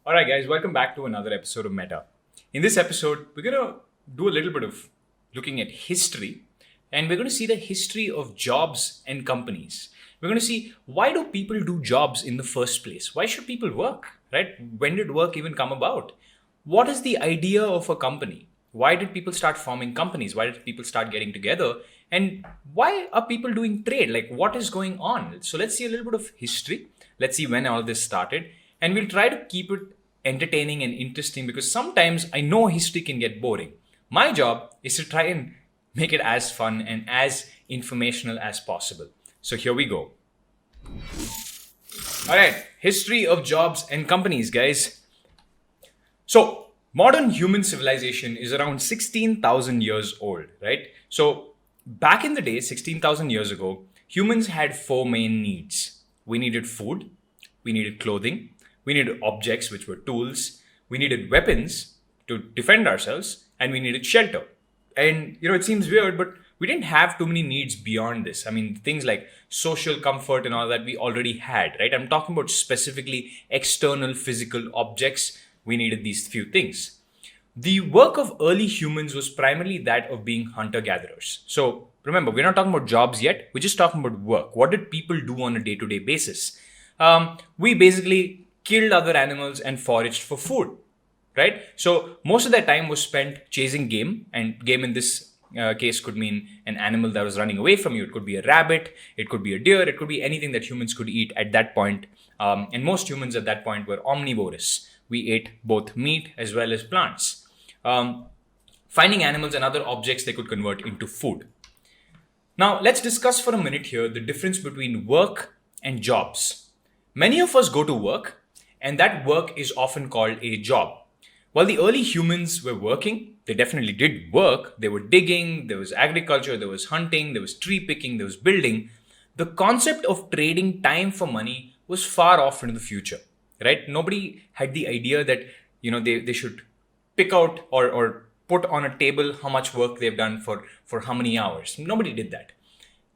All right, guys, welcome back to another episode of Meta. In this episode, we're going to do a little bit of looking at history, and we're going to see the history of jobs and companies. We're going to see, why do people do jobs in the first place? Why should people work, right? When did work even come about? What is the idea of a company? Why did people start forming companies? Why did people start getting together? And why are people doing trade? Like, what is going on? So let's see a little bit of history. Let's see when all this started. And we'll try to keep it entertaining and interesting, because sometimes I know history can get boring. My job is to try and make it as fun and as informational as possible. So here we go. All right, history of jobs and companies, guys. So modern human civilization is around 16,000 years old, right? So back in the day, 16,000 years ago, humans had four main needs. We needed food, we needed clothing, we needed objects, which were tools, we needed weapons to defend ourselves, and we needed shelter. And it seems weird, but we didn't have too many needs beyond this. I mean, things like social comfort and all that we already had, right? I'm talking about specifically external physical objects. We needed these few things. The work of early humans was primarily that of being hunter-gatherers. So remember, we're not talking about jobs yet. We're just talking about work. What did people do on a day-to-day basis? We basically killed other animals and foraged for food, right? So most of their time was spent chasing game, and game in this case could mean an animal that was running away from you. It could be a rabbit, it could be a deer, it could be anything that humans could eat at that point. And most humans at that point were omnivorous. We ate both meat as well as plants. Finding animals and other objects they could convert into food. Now, let's discuss for a minute here the difference between work and jobs. Many of us go to work, and that work is often called a job. While the early humans were working, they definitely did work. They were digging, there was agriculture, there was hunting, there was tree picking, there was building. The concept of trading time for money was far off into the future, right? Nobody had the idea that, they should pick out or put on a table how much work they've done for how many hours. Nobody did that.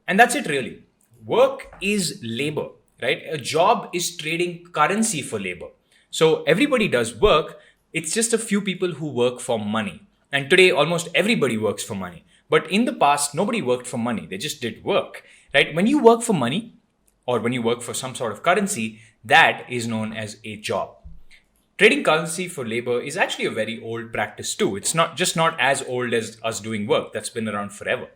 And that's it really. Work is labor, right? A job is trading currency for labor. So everybody does work. It's just a few people who work for money. And today, almost everybody works for money. But in the past, nobody worked for money. They just did work, right? When you work for money, or when you work for some sort of currency, that is known as a job. Trading currency for labor is actually a very old practice too. It's not as old as us doing work. That's been around forever.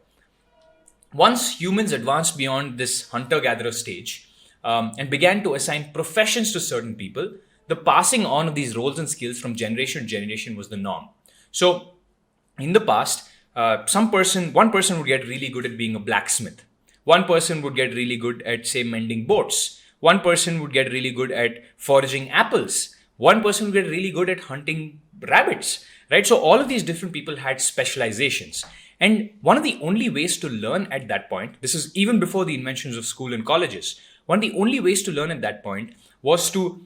Once humans advanced beyond this hunter-gatherer stage and began to assign professions to certain people, the passing on of these roles and skills from generation to generation was the norm. So, in the past, one person would get really good at being a blacksmith. One person would get really good at, say, mending boats. One person would get really good at foraging apples. One person would get really good at hunting rabbits, right? So all of these different people had specializations. And one of the only ways to learn at that point, this is even before the inventions of school and colleges, one of the only ways to learn at that point was to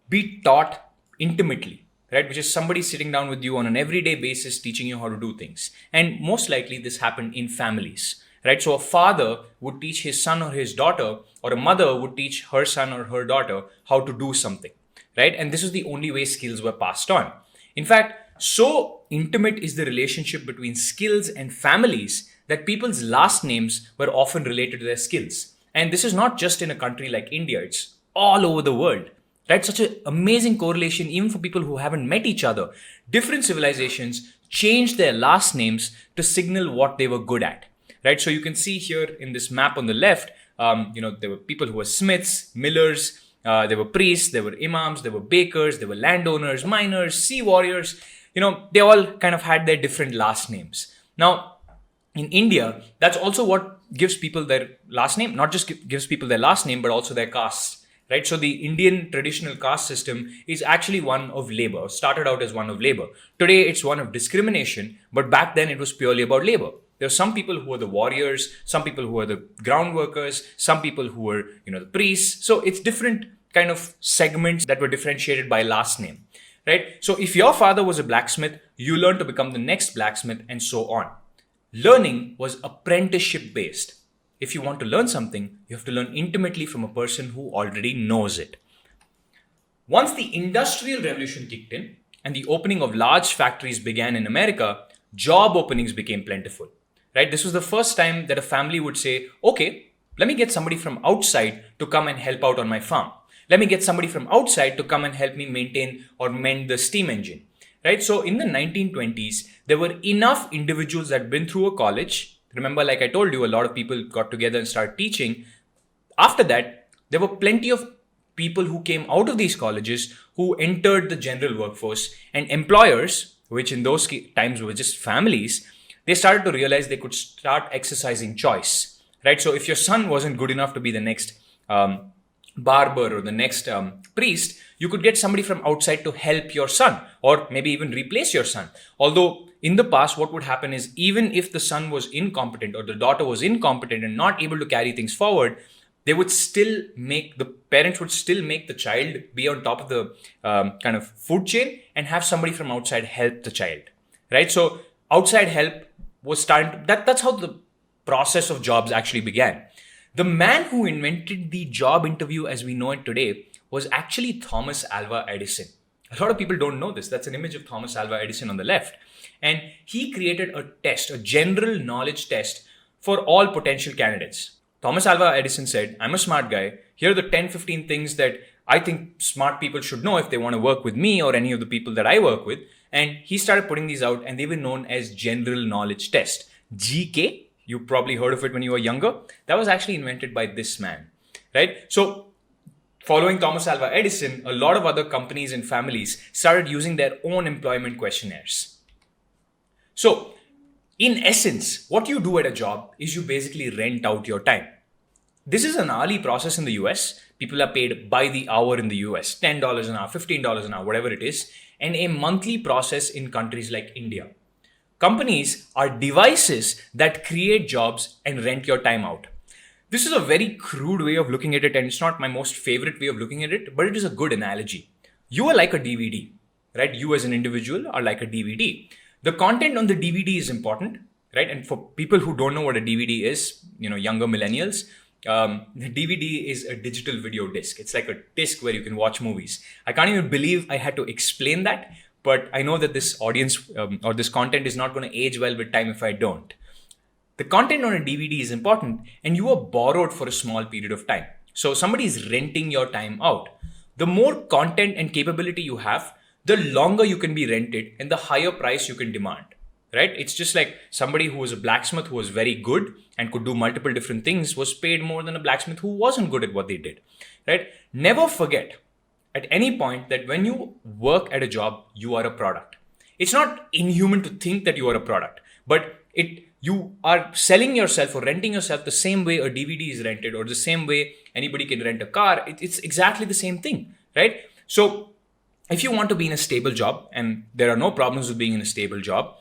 be taught intimately, right? Which is somebody sitting down with you on an everyday basis, teaching you how to do things. And most likely this happened in families, right? So a father would teach his son or his daughter, or a mother would teach her son or her daughter how to do something, right? And this is the only way skills were passed on. In fact, so intimate is the relationship between skills and families that people's last names were often related to their skills. And this is not just in a country like India, it's all over the world, right? Such an amazing correlation, even for people who haven't met each other. Different civilizations changed their last names to signal what they were good at, right? So you can see here in this map on the left, there were people who were smiths, millers, there were priests, there were imams, there were bakers, there were landowners, miners, sea warriors. They all kind of had their different last names. Now, in India, that's also what gives people their last name, not just gives people their last name, but also their castes, right? So the Indian traditional caste system is actually one of labor, started out as one of labor. Today, it's one of discrimination, but back then it was purely about labor. There are some people who are the warriors, some people who are the ground workers, some people who are, the priests. So it's different kind of segments that were differentiated by last name, right? So if your father was a blacksmith, you learned to become the next blacksmith and so on. Learning was apprenticeship based. If you want to learn something, you have to learn intimately from a person who already knows it. Once the Industrial Revolution kicked in and the opening of large factories began in America, job openings became plentiful. Right? This was the first time that a family would say, okay, let me get somebody from outside to come and help out on my farm. Let me get somebody from outside to come and help me maintain or mend the steam engine. Right? So in the 1920s, there were enough individuals that had been through a college. Remember, like I told you, a lot of people got together and started teaching. After that, there were plenty of people who came out of these colleges who entered the general workforce, and employers, which in those times were just families, they started to realize they could start exercising choice, right? So if your son wasn't good enough to be the next barber or the next priest, you could get somebody from outside to help your son or maybe even replace your son. Although in the past, what would happen is even if the son was incompetent or the daughter was incompetent and not able to carry things forward, they would still make the parents would still make the child be on top of the kind of food chain and have somebody from outside help the child, right? So outside help was starting to, that's how the process of jobs actually began. The man who invented the job interview as we know it today was actually Thomas Alva Edison. A lot of people don't know this. That's an image of Thomas Alva Edison on the left. And he created a test, a general knowledge test for all potential candidates. Thomas Alva Edison said, I'm a smart guy. Here are the 10, 15 things that I think smart people should know if they want to work with me or any of the people that I work with. And he started putting these out, and they were known as general knowledge test. GK, you probably heard of it when you were younger. That was actually invented by this man, right? So following Thomas Alva Edison, a lot of other companies and families started using their own employment questionnaires. So in essence, what you do at a job is you basically rent out your time. This is an hourly process in the US. People are paid by the hour in the US, $10 an hour, $15 an hour, whatever it is, and a monthly process in countries like India. Companies are devices that create jobs and rent your time out. This is a very crude way of looking at it, and it's not my most favorite way of looking at it, but it is a good analogy. You are like a DVD, right? You as an individual are like a DVD. The content on the DVD is important, right? And for people who don't know what a DVD is, younger millennials, the DVD is a digital video disc. It's like a disc where you can watch movies. I can't even believe I had to explain that, but I know that this audience or this content is not going to age well with time if I don't. The content on a DVD is important, and you are borrowed for a small period of time. So somebody is renting your time out. The more content and capability you have, the longer you can be rented and the higher price you can demand, right? It's just like somebody who was a blacksmith who was very good and could do multiple different things was paid more than a blacksmith who wasn't good at what they did, right? Never forget at any point that when you work at a job, you are a product. It's not inhuman to think that you are a product, but you are selling yourself or renting yourself the same way a DVD is rented or the same way anybody can rent a car. It's exactly the same thing, right? So if you want to be in a stable job, and there are no problems with being in a stable job,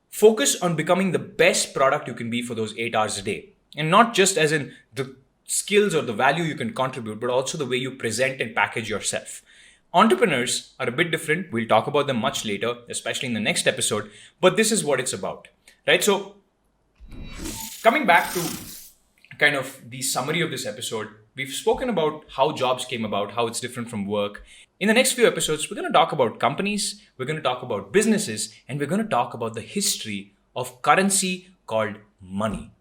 focus on becoming the best product you can be for those 8 hours a day. And not just as in the skills or the value you can contribute, but also the way you present and package yourself. Entrepreneurs are a bit different. We'll talk about them much later, especially in the next episode. But this is what it's about, right? So coming back to kind of the summary of this episode, we've spoken about how jobs came about, how it's different from work. In the next few episodes, we're going to talk about companies, we're going to talk about businesses, and we're going to talk about the history of currency called money.